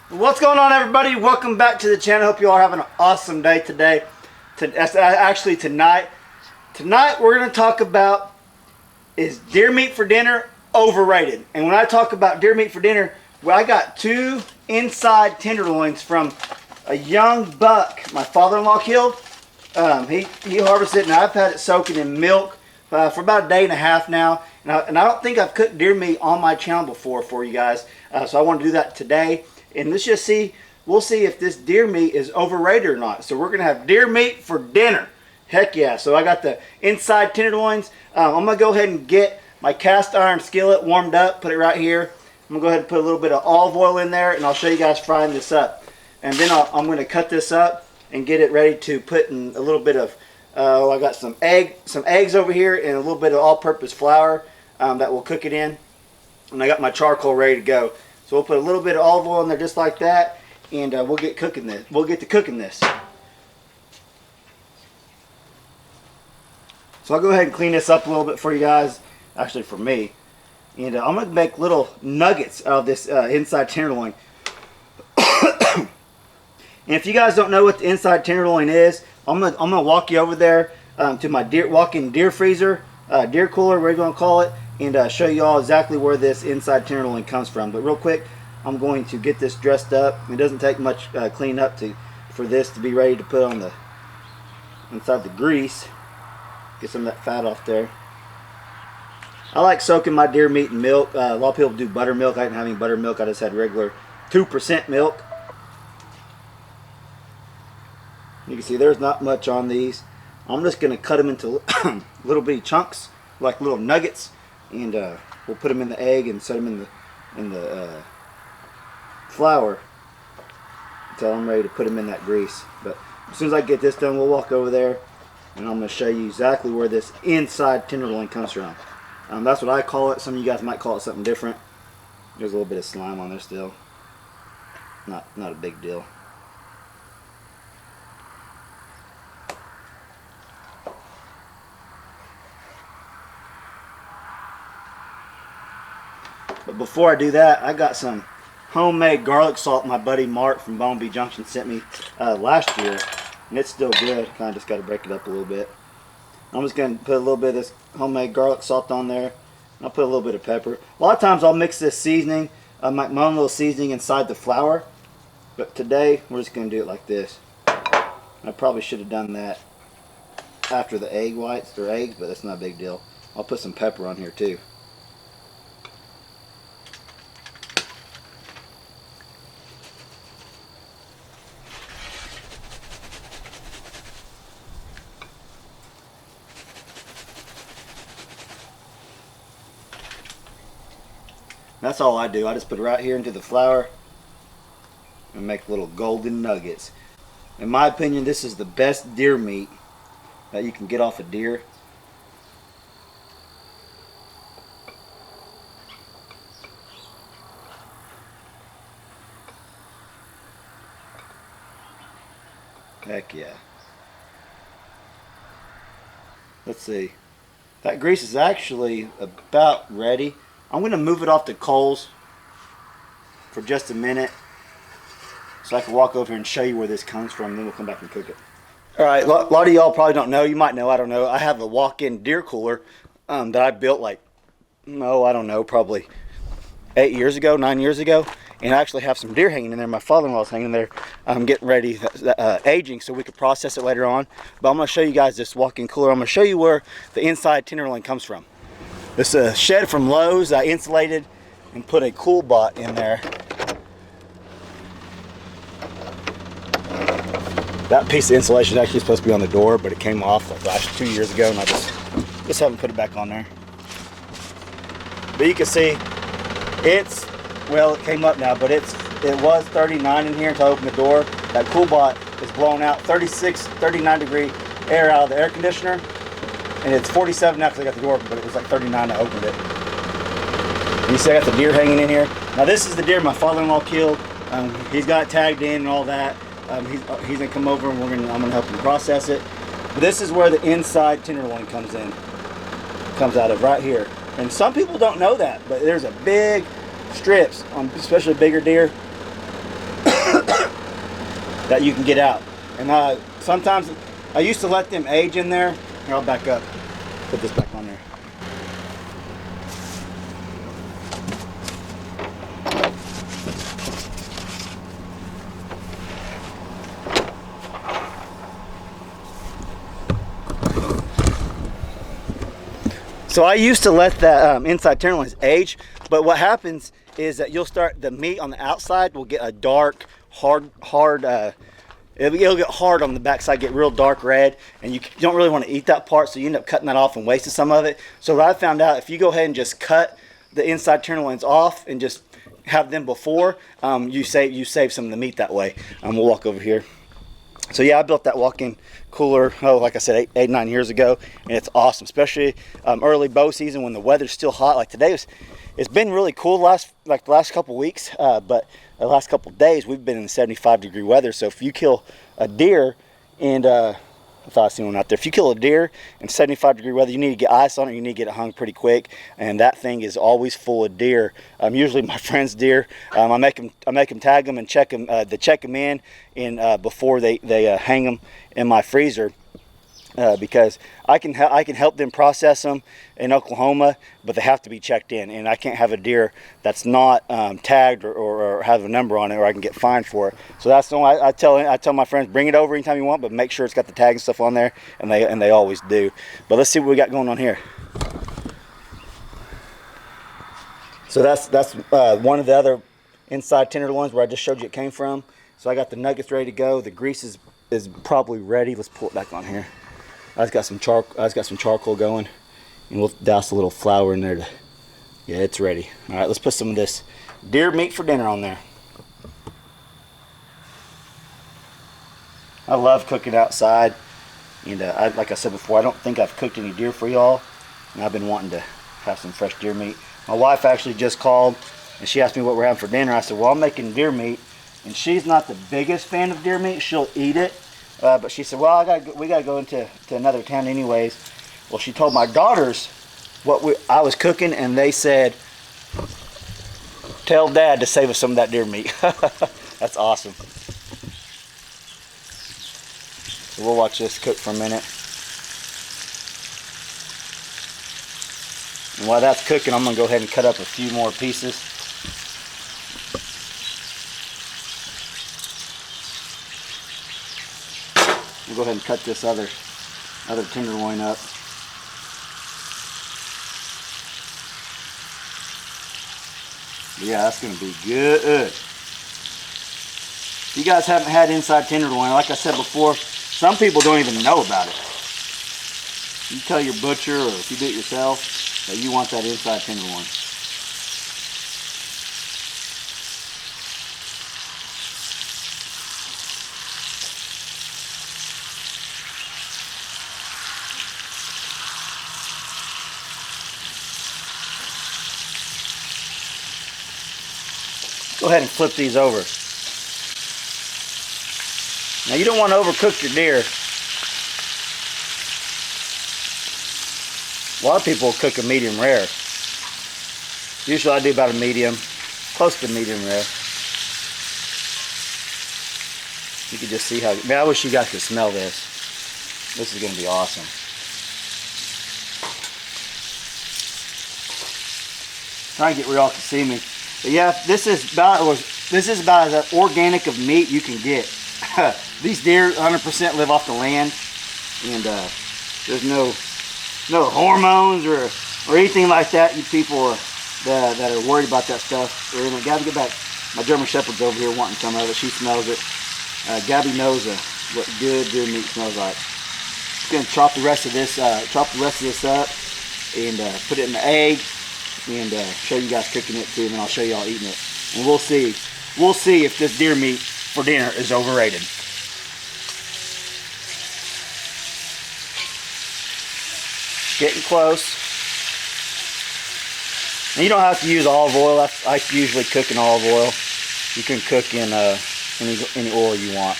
What's going on, everybody? Welcome back to the channel. Hope you all are having an awesome day today. Actually, tonight we're going to talk about, is deer meat for dinner overrated? And when I talk about deer meat for dinner, well, I got two inside tenderloins from a young buck my father-in-law killed. He harvested it, and I've had it soaking in milk for about a day and a half now. And I don't think I've cooked deer meat on my channel before for you guys. So I want to do that today. And let's just see, we'll see if this deer meat is overrated or not. So we're going to have deer meat for dinner. Heck yeah. So I got the inside tenderloins. I'm going to go ahead and get my cast iron skillet warmed up, put it right here. I'm going to go ahead and put a little bit of olive oil in there, and I'll show you guys frying this up. And then I'm going to cut this up and get it ready to put in a little bit of, I got some eggs over here and a little bit of all-purpose flour that we'll cook it in. And I got my charcoal ready to go. So we'll put a little bit of olive oil in there just like that, and we'll get cooking this. We'll get to cooking this. So I'll go ahead and clean this up a little bit for you guys, actually for me. And I'm going to make little nuggets out of this inside tenderloin. And if you guys don't know what the inside tenderloin is, I'm gonna walk you over there to my walk-in deer freezer, deer cooler, whatever you want to call it, and show you all exactly where this inside tenderloin comes from. But real quick, I'm going to get this dressed up. It doesn't take much cleaning up for this to be ready to put on the inside the grease. Get some of that fat off there. I like soaking my deer meat in milk. A lot of people do buttermilk. I didn't have any buttermilk. I just had regular 2% milk. You can see there's not much on these. I'm just going to cut them into little bitty chunks, like little nuggets, and we'll put them in the egg and set them in the flour until I'm ready to put them in that grease. But as soon as I get this done, we'll walk over there, and I'm going to show you exactly where this inside tenderloin comes from. That's what I call it. Some of you guys might call it something different. There's a little bit of slime on there still. Not a big deal. But before I do that, I got some homemade garlic salt my buddy Mark from Bone Bee Junction sent me last year, and it's still good. Kind of just got to break it up a little bit. I'm just going to put a little bit of this homemade garlic salt on there. I'll put a little bit of pepper. A lot of times I'll mix this seasoning, my own little seasoning inside the flour, but today we're just going to do it like this. I probably should have done that after the egg whites or eggs, but that's not a big deal. I'll put some pepper on here too. That's all I do. I just put it right here into the flour and make little golden nuggets. In my opinion, this is the best deer meat that you can get off a deer. Heck yeah. Let's see. That grease is actually about ready. I'm going to move it off the coals for just a minute so I can walk over here and show you where this comes from, and then we'll come back and cook it. Alright, a lot of y'all probably don't know. You might know, I don't know. I have a walk-in deer cooler that I built like, I don't know, probably 9 years ago. And I actually have some deer hanging in there. My father-in-law's hanging in there getting ready, aging, so we could process it later on. But I'm going to show you guys this walk-in cooler. I'm going to show you where the inside tenderloin comes from. This is a shed from Lowe's. I insulated and put a cool bot in there. That piece of insulation is actually supposed to be on the door, but it came off like 2 years ago, and I just haven't put it back on there. But you can see it came up now, but it was 39 in here until I opened the door. That cool bot is blowing out 39 degree air out of the air conditioner. And it's 47 now because I got the door open, but it was like 39 I opened it. And you see I got the deer hanging in here. Now this is the deer my father-in-law killed. He's got it tagged in and all that. He's gonna come over and I'm gonna help him process it. But this is where the inside tenderloin comes out of right here. And some people don't know that, but there's a big strips on especially bigger deer that you can get out. And sometimes I used to let them age in there. Here, I'll back up. Put this back on there. So I used to let that inside tenderloins age, but what happens is that you'll start, the meat on the outside will get a dark, hard, it'll get hard on the backside, get real dark red, and you don't really want to eat that part, so you end up cutting that off and wasting some of it. So what I found out, if you go ahead and just cut the inside tenderloins off and just have them before, you save some of the meat that way. We'll walk over here. So yeah, I built that walk-in cooler, like I said, 8-9 years ago, and it's awesome, especially early bow season when the weather's still hot. Like today, it's been really cool the last couple weeks, but the last couple days we've been in 75-degree weather. So if you kill a deer, and I thought I seen one out there. If you kill a deer in 75-degree weather, you need to get ice on it. You need to get it hung pretty quick, and that thing is always full of deer. Usually my friend's deer. I make them tag them and check them. They check them in before they hang them in my freezer. Because I can help them process them in Oklahoma, but they have to be checked in, and I can't have a deer that's not tagged or have a number on it, or I can get fined for it. So that's the one I tell my friends, bring it over anytime you want, but make sure it's got the tag and stuff on there, and they always do. But let's see what we got going on here. So that's one of the other inside tenderloins where I just showed you it came from. So I got the nuggets ready to go. The grease is probably ready. Let's pull it back on here. I just got some charcoal going, and we'll douse a little flour in there. Yeah, it's ready. All right, let's put some of this deer meat for dinner on there. I love cooking outside, and like I said before, I don't think I've cooked any deer for y'all, and I've been wanting to have some fresh deer meat. My wife actually just called, and she asked me what we're having for dinner. I said, well, I'm making deer meat, and she's not the biggest fan of deer meat. She'll eat it. But she said, well, we gotta go into another town anyways. Well, she told my daughters what I was cooking, and they said, tell Dad to save us some of that deer meat. That's awesome. So we'll watch this cook for a minute. And while that's cooking, I'm gonna go ahead and cut up a few more pieces. We'll go ahead and cut this other tenderloin up. Yeah, that's going to be good. If you guys haven't had inside tenderloin, like I said before, some people don't even know about it. You tell your butcher, or if you do it yourself, that you want that inside tenderloin. Go ahead and flip these over. Now you don't want to overcook your deer. A lot of people cook a medium rare. Usually I do about a medium, close to medium rare. You can just see how, man, I wish you guys could smell this. This is going to be awesome. Try and get where y'all can see me. But yeah, this is about as organic of meat you can get. These deer 100% live off the land, and there's no hormones or anything like that. You people that are worried about that stuff. Gabby, get back. My German Shepherd's over here wanting some of it. She smells it. Gabby knows what good deer meat smells like. Just gonna chop the rest of this up, and put it in the egg. And show you guys cooking it too, and then I'll show y'all eating it, and we'll see if this deer meat for dinner is overrated. Getting close. And you don't have to use olive oil. I usually cook in olive oil. You can cook in any oil you want.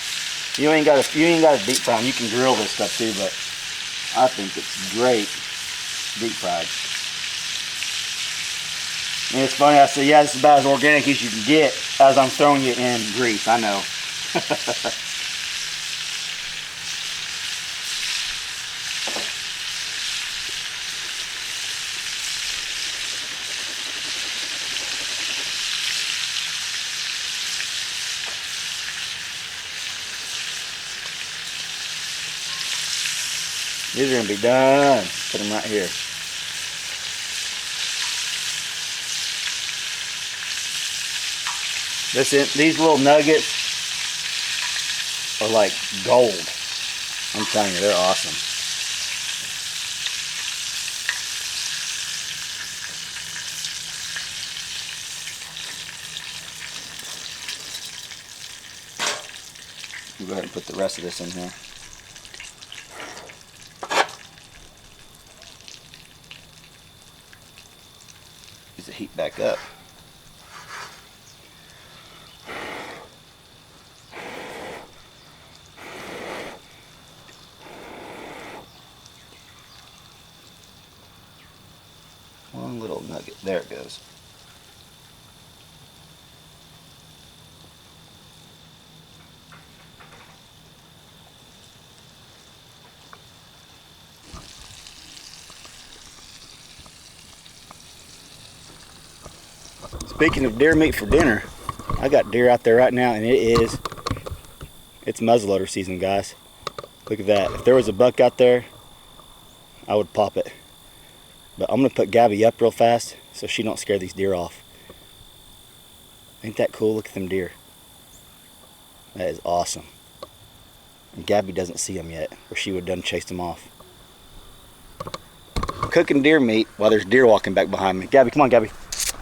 You ain't got to deep fry them. You can grill this stuff too, but I think it's great deep fried. And it's funny, I said, yeah, this is about as organic as you can get as I'm throwing you in grease. I know. These are gonna be done. Put them right here. These little nuggets are like gold. I'm telling you, they're awesome. We'll go ahead and put the rest of this in here. Use the heat back up. One little nugget. There it goes. Speaking of deer meat for dinner, I got deer out there right now, and it's muzzleloader season, guys. Look at that. If there was a buck out there, I would pop it. But I'm gonna put Gabby up real fast so she don't scare these deer off. Ain't that cool? Look at them deer. That is awesome. And Gabby doesn't see them yet, or she would have done chased them off. Cooking deer meat while there's deer walking back behind me. Gabby, come on, Gabby.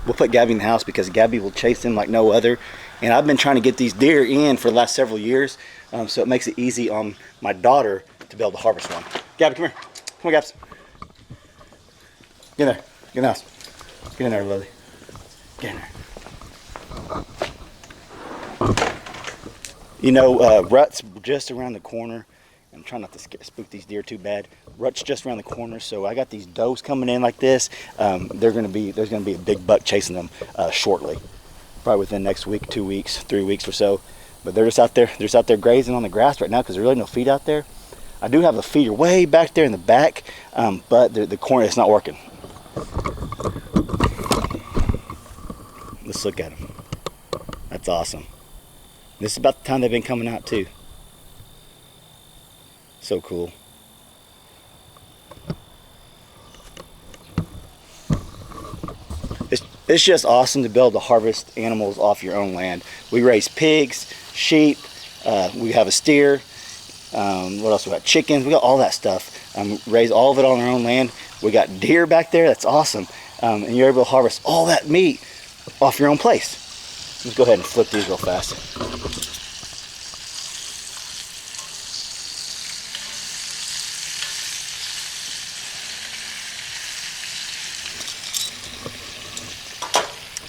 We'll put Gabby in the house because Gabby will chase them like no other. And I've been trying to get these deer in for the last several years, so it makes it easy on my daughter to be able to harvest one. Gabby, come here. Come on, Gabs. Get in there. Get in the house. Get in there, Lily. Get in there. You know, rut's just around the corner. I'm trying not to spook these deer too bad. Rut's just around the corner, so I got these does coming in like this. There's gonna be a big buck chasing them shortly, probably within the next week, 2 weeks, 3 weeks or so. But they're just out there grazing on the grass right now because there's really no feed out there. I do have a feeder way back there in the back, but the corner, it's not working. Let's look at them. That's awesome. This is about the time they've been coming out too. So cool. It's just awesome to be able to harvest animals off your own land. We raise pigs, sheep, we have a steer, what else we got? Chickens, we got all that stuff. Raise all of it on our own land. We got deer back there, that's awesome. And you're able to harvest all that meat off your own place. Let's go ahead and flip these real fast.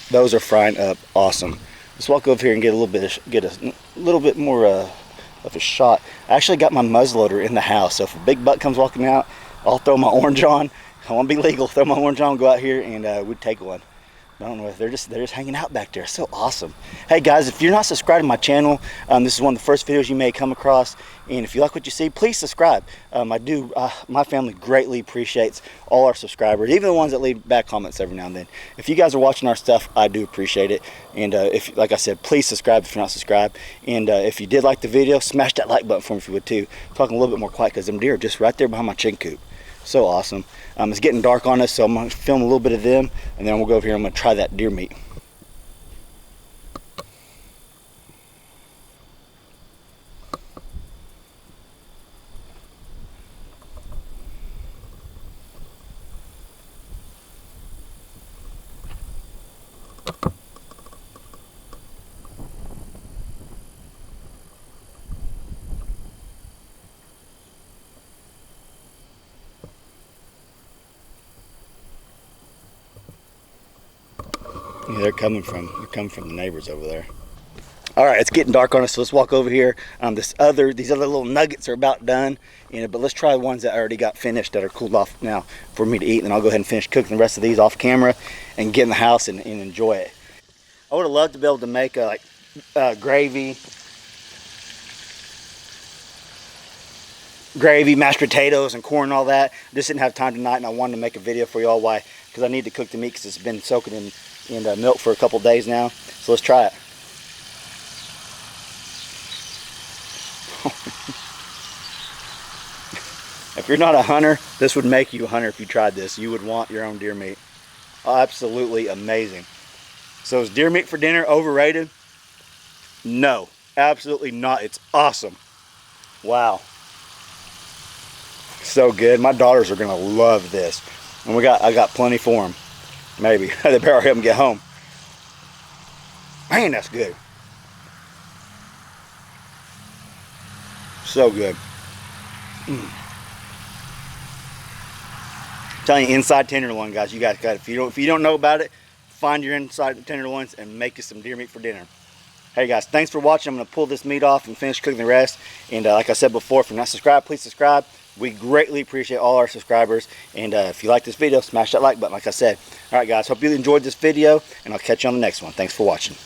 Those are frying up awesome. Let's walk over here and get a little bit more of a shot. I actually got my muzzleloader in the house, so if a big buck comes walking out, I'll throw my orange on. I want to be legal. Throw my orange on, go out here, and we'd take one. I don't know if they're just hanging out back there. So awesome. Hey guys, if you're not subscribed to my channel, this is one of the first videos you may come across, and if you like what you see, please subscribe. My family greatly appreciates all our subscribers, even the ones that leave back comments every now and then. If you guys are watching our stuff, I do appreciate it. And if, like I said, please subscribe if you're not subscribed. And if you did like the video, smash that like button for me if you would too. I'm talking a little bit more quiet because them deer are just right there behind my chicken coop. So awesome. It's getting dark on us, so I'm going to film a little bit of them, and then we'll go over here and I'm going to try that deer meat. Yeah, they're coming from the neighbors over there. All right, it's getting dark on us, so let's walk over here. These other little nuggets are about done, but let's try ones that I already got finished that are cooled off now for me to eat. And then I'll go ahead and finish cooking the rest of these off camera and get in the house and enjoy it. I would have loved to be able to make gravy, mashed potatoes, and corn and all that. Just didn't have time tonight, and I wanted to make a video for y'all. Why? Because I need to cook the meat because it's been soaking in milk for a couple days now. So let's try it. if you're not a hunter, this would make you a hunter if you tried this. You would want your own deer meat. Absolutely amazing. So is deer meat for dinner overrated? No, absolutely not. It's awesome. Wow. So good. My daughters are gonna love this. And I got plenty for them. Maybe. They better hurry up and get home. Man, that's good. So good. I'm telling you, inside tenderloin, guys. You guys got it. If you don't know about it, find your inside tenderloins and make you some deer meat for dinner. Hey guys, thanks for watching. I'm gonna pull this meat off and finish cooking the rest. And like I said before, if you're not subscribed, please subscribe. We greatly appreciate all our subscribers. And if you like this video, smash that like button, like I said. All right, guys. Hope you enjoyed this video, and I'll catch you on the next one. Thanks for watching.